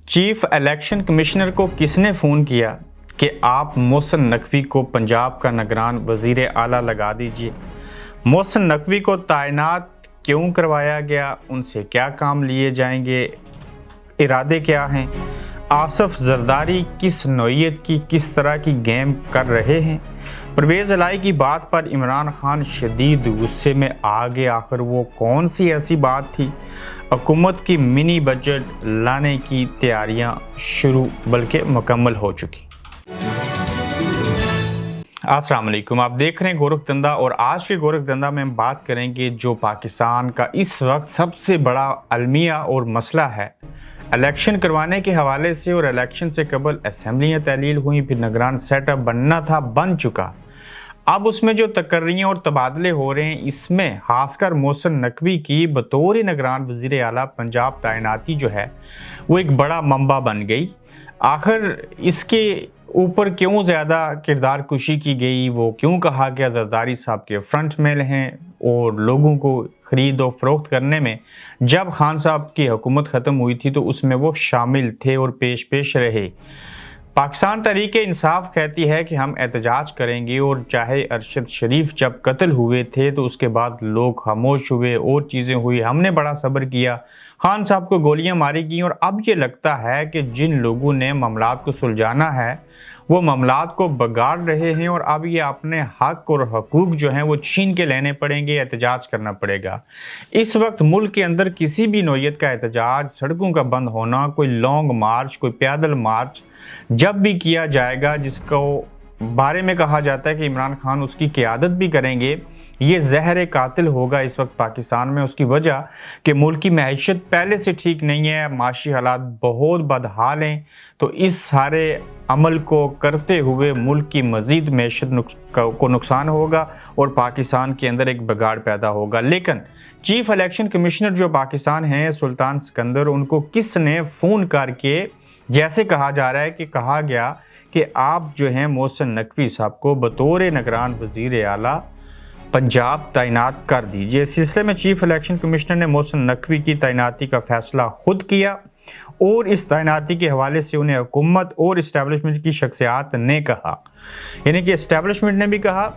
Chief election commissioner को किसने phone किया कि आप मोहसिन नकवी को पंजाब का निगरान वज़ीर आला लगा दीजिए। मोहसिन नकवी को तैनात क्यों करवाया गया, उनसे क्या काम लिए जाएंगे, इरादे क्या हैं, आसफ जरदारी किस नौइयत की किस तरह की गेम कर रहे हैं। परवेज़ इलाही की बात पर इमरान खान शदीद गुस्से में आ गए। आखिर वो कौन सी ऐसी बात थी। हुकूमत की मिनी बजट लाने की तैयारियां शुरू बल्कि मुकम्मल हो चुकी। अस्सलाम वालेकुम, आप देख रहे हैं गोरखधंधा और आज के गोरखधंधा में हम बात करेंगे जो पाकिस्तान का इस वक्त सबसे बड़ा अलमिया और मसला है। इलेक्शन करवाने के हवाले से और इलेक्शन से कबल असम्बलियाँ तहलील हुई, फिर निगरान सेटअप बनना था, बन चुका। अब उसमें जो तकर्रियाँ और तबादले हो रहे हैं, इसमें खासकर मोहसिन नकवी की बतौर निगरान वज़ीर आला पंजाब तैनाती जो है वो एक बड़ा मंबा बन गई। आखिर इसके ऊपर क्यों ज़्यादा किरदार कुशी की गई, वो क्यों कहा गया जरदारी साहब के फ्रंट में हैं और लोगों को ख़रीद और फरोख्त करने में जब खान साहब की हुकूमत ख़त्म हुई थी तो उसमें वो शामिल थे और पेश रहे। पाकिस्तान तहरीक-ए-इंसाफ कहती है कि हम एहतजाज करेंगे और चाहे अरशद शरीफ जब कत्ल हुए थे तो उसके बाद लोग खामोश हुए और चीज़ें हुई, हमने बड़ा सब्र किया, खान साहब को गोलियां मारी गई और अब ये लगता है कि जिन लोगों ने मामलात को सुलझाना है वो मामलात को बिगाड़ रहे हैं और अब ये अपने हक और हकूक जो हैं वो छीन के लेने पड़ेंगे, एहतजाज करना पड़ेगा। इस वक्त मुल्क के अंदर किसी भी नौइयत का एहतजाज, सड़कों का बंद होना, कोई लॉन्ग मार्च, कोई पैदल मार्च जब भी किया जाएगा, जिसको बारे में कहा जाता है कि इमरान खान उसकी क़यादत भी करेंगे, ये जहर कातिल होगा इस वक्त पाकिस्तान में। उसकी वजह कि मुल्क की मैशत पहले से ठीक नहीं है, माशी हालात बहुत बदहाल हैं, तो इस सारे अमल को करते हुए मुल्क की मज़ीद मैशत को नुकसान होगा और पाकिस्तान के अंदर एक बिगाड़ पैदा होगा। लेकिन चीफ इलेक्शन कमिश्नर जो पाकिस्तान हैं सुल्तान सिकंदर, उनको किसने फ़ोन करके, जैसे कहा जा रहा है कि कहा गया कि आप जो हैं मोहसिन नकवी साहब को बतौर निगरान वज़ीर आला पंजाब तैनात कर दीजिए। इस सिलसिले में चीफ इलेक्शन कमिश्नर ने मोहसिन नकवी की तैनाती का फैसला खुद किया और इस तैनाती के हवाले से उन्हें हुकूमत और इस्टेब्लिशमेंट की शख्सियात ने कहा, यानी कि इस्टेब्लिशमेंट ने भी कहा,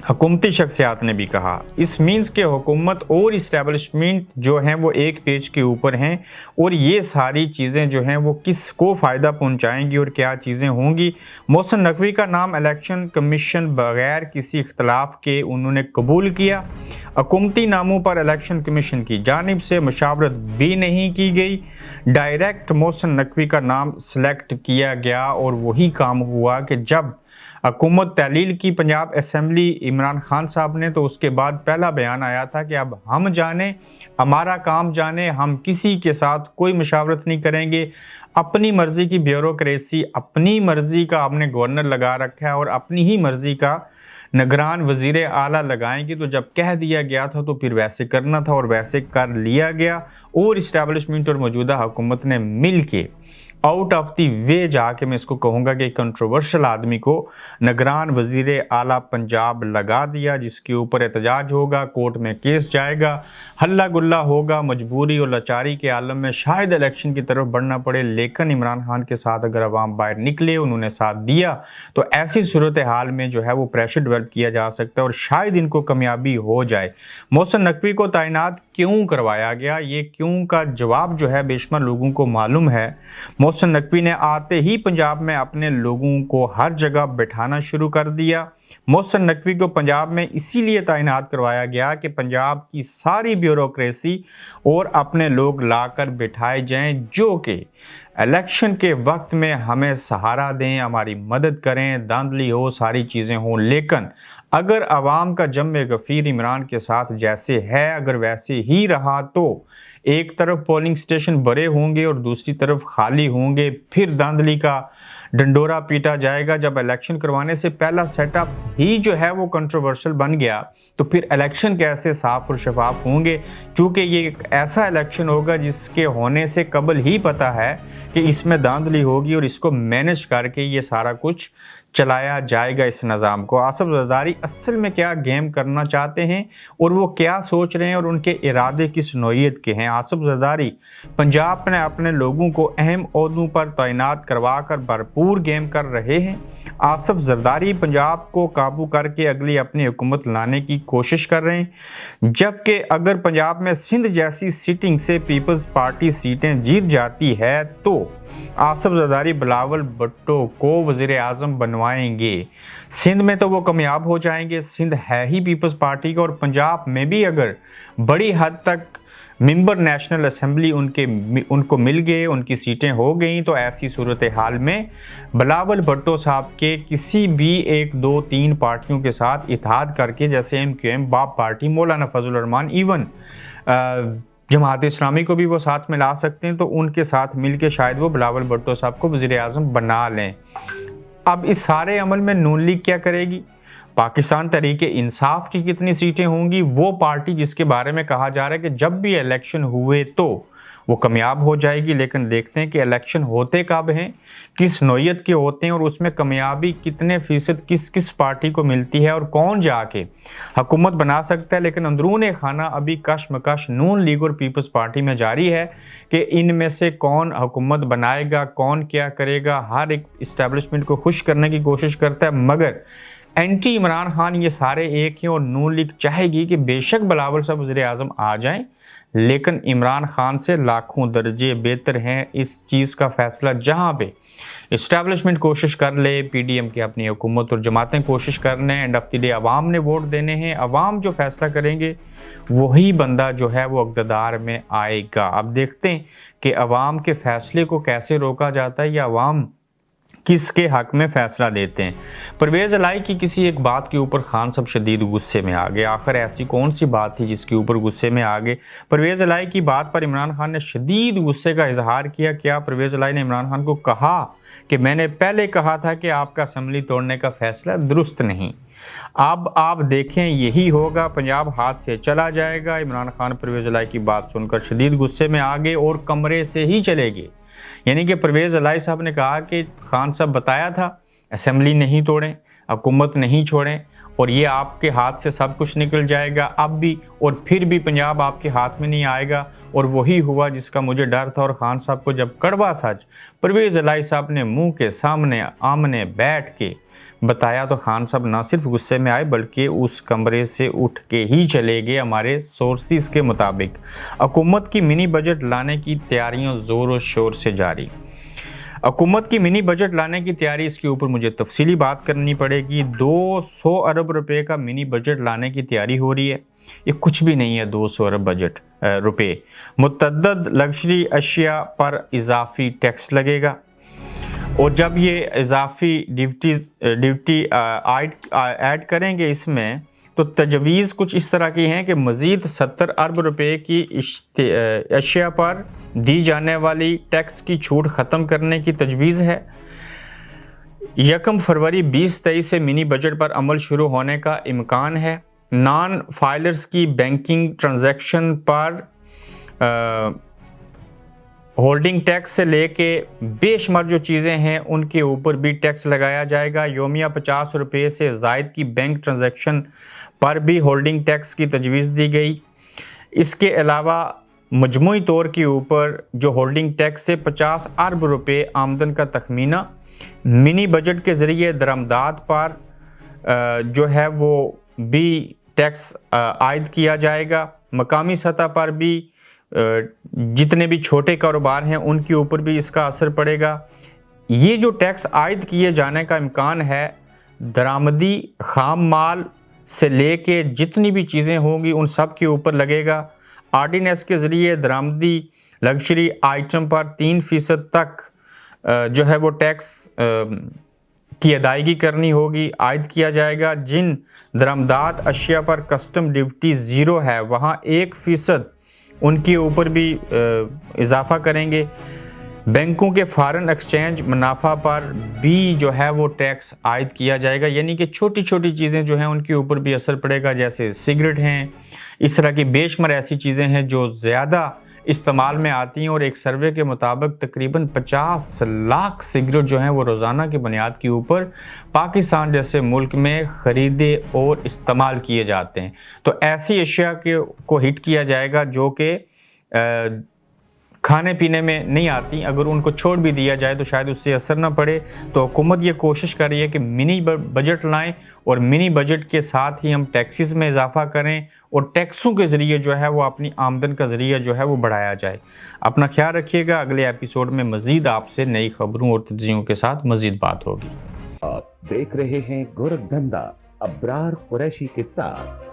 हुकूमती शख्सियात ने भी कहा। इस मीन्स के हुकूमत और इस्टेब्लिशमेंट जो हैं वो एक पेज के ऊपर हैं और ये सारी चीज़ें जो हैं वो किसको फ़ायदा पहुंचाएंगी और क्या चीज़ें होंगी। मोहसिन नकवी का नाम इलेक्शन कमीशन बगैर किसी इख्तलाफ के उन्होंने कबूल किया। हुकूमती नामों पर इलेक्शन कमीशन की जानिब से मशावरत भी नहीं की गई, डायरेक्ट मोहसिन नकवी का नाम सेलेक्ट किया गया और वही काम हुआ कि जब हुकूमत तहलील की पंजाब असम्बली इमरान खान साहब ने, तो उसके बाद पहला बयान आया था कि अब हम जाने, हमारा काम जाने, हम किसी के साथ कोई मशावरत नहीं करेंगे, अपनी मर्ज़ी की ब्यूरोक्रेसी, अपनी मर्ज़ी का आपने गवर्नर लगा रखा है और अपनी ही मर्ज़ी का निगरान वज़ीर आला लगाएंगे। तो जब कह दिया गया था तो फिर वैसे करना था और वैसे कर लिया गया और इस्टेब्लिशमेंट और मौजूदा हुकूमत ने मिल के आउट ऑफ दी वे जाके, मैं इसको कहूँगा कि कंट्रोवर्शियल आदमी को निगरान वज़ीर आला पंजाब लगा दिया, जिसके ऊपर एहतजाज होगा, कोर्ट में केस जाएगा, हल्ला गुल्ला होगा, मजबूरी और लाचारी के आलम में शायद इलेक्शन की तरफ बढ़ना पड़े। लेकिन इमरान खान के साथ अगर अवाम बाहर निकले, उन्होंने साथ दिया, तो ऐसी सूरत हाल में जो है वो प्रेशर डेवलप किया जा सकता है और शायद इनको कामयाबी हो जाए। मोहसिन नकवी को तैनात क्यों करवाया गया, ये क्यों का जवाब जो है बेशुमार लोगों को मालूम है। मोहसिन नकवी ने आते ही पंजाब में अपने लोगों को हर जगह बैठाना शुरू कर दिया। मोहसिन नकवी को पंजाब में इसीलिए तैनात करवाया गया कि पंजाब की सारी ब्यूरोक्रेसी और अपने लोग लाकर बिठाए जाएं जो कि इलेक्शन के वक्त में हमें सहारा दें, हमारी मदद करें, धांधली हो, सारी चीज़ें हों। लेकिन अगर आवाम का जम्मे गफ़ीर इमरान के साथ जैसे है, अगर वैसे ही रहा तो एक तरफ पोलिंग स्टेशन भरे होंगे और दूसरी तरफ खाली होंगे, फिर धांधली का डंडोरा पीटा जाएगा। जब इलेक्शन करवाने से पहला सेटअप ही जो है वो कंट्रोवर्शियल बन गया तो फिर इलेक्शन कैसे साफ और शफाफ होंगे, क्योंकि ये एक ऐसा इलेक्शन होगा जिसके होने से कबल ही पता है कि इसमें धांधली होगी और इसको मैनेज करके ये सारा कुछ चलाया जाएगा इस निज़ाम को। आसिफ जरदारी असल में क्या गेम करना चाहते हैं और वो क्या सोच रहे हैं और उनके इरादे किस नौइयत के हैं। आसिफ जरदारी पंजाब में अपने लोगों को अहम ओहदों पर तैनात करवा कर भरपूर गेम कर रहे हैं। आसिफ जरदारी पंजाब को काबू करके अगली अपनी हुकूमत लाने की कोशिश कर रहे हैं, जबकि अगर पंजाब में सिंध जैसी सीटिंग से पीपल्स पार्टी सीटें जीत जाती है तो आसिफ जरदारी बिलावल भुट्टो को वज़ीर आज़म बनवाएंगे। सिंध में तो वो कामयाब हो जाएंगे, सिंध है ही पीपल्स पार्टी का, और पंजाब में भी अगर बड़ी हद तक मेंबर नेशनल असेंबली उनको मिल गए, उनकी सीटें हो गई, तो ऐसी सूरत हाल में बिलावल भुट्टो साहब के किसी भी 1, 2, 3 पार्टियों के साथ इत्तेहाद करके, जैसे MQM, बाप पार्टी, मौलाना फजल रहमान, इवन जमात इस्लामी को भी वो साथ में ला सकते हैं, तो उनके साथ मिलके शायद वो बिलावल भुट्टो साहब को वज़ीर आज़म बना लें। अब इस सारे अमल में नून लीग क्या करेगी, पाकिस्तान तहरीक इंसाफ की कितनी सीटें होंगी, वो पार्टी जिसके बारे में कहा जा रहा है कि जब भी इलेक्शन हुए तो वो कामयाब हो जाएगी, लेकिन देखते हैं कि इलेक्शन होते कब हैं, किस नौइयत के होते हैं और उसमें कामयाबी कितने फीसद किस किस पार्टी को मिलती है और कौन जाके हुकूमत बना सकता है। लेकिन अंदरून खाना अभी कशमकश नून लीग और पीपल्स पार्टी में जारी है कि इनमें से कौन हुकूमत बनाएगा, कौन क्या करेगा। हर एक इस्टेब्लिशमेंट को खुश करने की कोशिश करता है, मगर एंटी इमरान खान ये सारे एक हैं, और नून लीग चाहेगी कि बेशक बिलावल साहब वज़ीर आज़म आ जाएं, लेकिन इमरान खान से लाखों दर्जे बेहतर हैं इस चीज़ का फैसला जहां पे इस्टेब्लिशमेंट कोशिश कर ले, PDM की अपनी हुकूमत और जमातें कोशिश कर रहे हैं, एंड ऑफ द डे अवाम ने वोट देने हैं, अवाम जो फैसला करेंगे वही बंदा जो है वो इक़्तिदार में आएगा। अब देखते हैं कि अवाम के फैसले को कैसे रोका जाता है या अवाम किसके हक में फैसला देते हैं। परवेज़ इलाही की किसी एक बात के ऊपर खान साहब शदीद गुस्से में आ गए। आखिर ऐसी कौन सी बात थी जिसके ऊपर गुस्से में आ गए। परवेज़ इलाही की बात पर इमरान खान ने शदीद गुस्से का इजहार किया। क्या परवेज़ इलाही ने इमरान खान को कहा कि मैंने पहले कहा था कि आपका असम्बली तोड़ने का फैसला दुरुस्त नहीं, अब आप देखें यही होगा, पंजाब हाथ से चला जाएगा। इमरान खान परवेज़ इलाही की बात सुनकर शदीद गुस्से में आ गए और कमरे से ही चले गए। यानी कि परवेज़ इलाही साहब ने कहा कि खान साहब बताया था असेंबली नहीं तोड़ें, हुकूमत नहीं छोड़ें, और ये आपके हाथ से सब कुछ निकल जाएगा अब भी, और फिर भी पंजाब आपके हाथ में नहीं आएगा। और वही हुआ जिसका मुझे डर था। और खान साहब को जब कड़वा सच परवेज़ इलाही साहब ने मुंह के सामने आमने बैठ के बताया तो खान साहब ना सिर्फ गुस्से में आए बल्कि उस कमरे से उठ के ही चले गए। हमारे सोर्सेस के मुताबिक हुकूमत की मिनी बजट लाने की तैयारियां ज़ोर शोर से जारी। हुकूमत की मिनी बजट लाने की तैयारी, इसके ऊपर मुझे तफसीली बात करनी पड़ेगी। 200 अरब रुपए का मिनी बजट लाने की तैयारी हो रही है। ये कुछ भी नहीं है 200 अरब बजट रुपए। मुतअद्दिद लग्जरी अशिया पर इजाफी टैक्स लगेगा, और जब ये इजाफी ड्यूटी ऐड करेंगे इसमें, तो तजवीज़ कुछ इस तरह की है कि मज़ीद 70 अरब रुपए की अशिया पर दी जाने वाली टैक्स की छूट ख़त्म करने की तजवीज़ है। 1 फरवरी 2023 से मिनी बजट पर अमल शुरू होने का इम्कान है। नॉन फाइलर्स की बैंकिंग ट्रांजैक्शन पर होल्डिंग टैक्स से लेके बेशुमार जो चीज़ें हैं उनके ऊपर भी टैक्स लगाया जाएगा। योमिया 50 रुपये से ज़ायद की बैंक ट्रांजैक्शन पर भी होल्डिंग टैक्स की तजवीज़ दी गई। इसके अलावा मजमूई तौर के ऊपर जो होल्डिंग टैक्स से 50 अरब रुपये आमदन का तखमीना मिनी बजट के ज़रिए दरामदात पर जो है वो भी टैक्स आयद किया जाएगा। मकामी सतह पर भी जितने भी छोटे कारोबार हैं उनके ऊपर भी इसका असर पड़ेगा। ये जो टैक्स आयद किए जाने का इम्कान है, दरामदी खाम माल से लेके जितनी भी चीज़ें होंगी उन सब के ऊपर लगेगा। ऑर्डिनेंस के ज़रिए दरामदी लग्जरी आइटम पर 3% तक जो है वो टैक्स की अदायगी करनी होगी, आयद किया जाएगा। जिन दरामदात अशिया पर कस्टम ड्यूटी ज़ीरो है वहाँ 1% उनके ऊपर भी इजाफा करेंगे। बैंकों के फॉरेन एक्सचेंज मुनाफा पर भी जो है वो टैक्स आयद किया जाएगा। यानी कि छोटी छोटी चीज़ें जो हैं उनके ऊपर भी असर पड़ेगा, जैसे सिगरेट हैं, इस तरह की बेशुमार ऐसी चीज़ें हैं जो ज़्यादा इस्तेमाल में आती हैं और एक सर्वे के मुताबिक तकरीबन 50 लाख सिगरेट जो हैं वो रोज़ाना की बुनियाद के ऊपर पाकिस्तान जैसे मुल्क में ख़रीदे और इस्तेमाल किए जाते हैं। तो ऐसी अशिया को हिट किया जाएगा जो कि खाने पीने में नहीं आती, अगर उनको छोड़ भी दिया जाए तो शायद उससे असर ना पड़े। तो हुकूमत ये कोशिश कर रही है कि मिनी बजट लाएं और मिनी बजट के साथ ही हम टैक्सेस में इजाफा करें और टैक्सों के ज़रिए जो है वो अपनी आमदन का ज़रिया जो है वो बढ़ाया जाए। अपना ख्याल रखिएगा। अगले एपिसोड में मज़ीद आपसे नई खबरों और तज्ज़ियों के साथ मज़ीद बात होगी। आप देख रहे हैं गोरखधंधा अब्रार कुरैशी के साथ।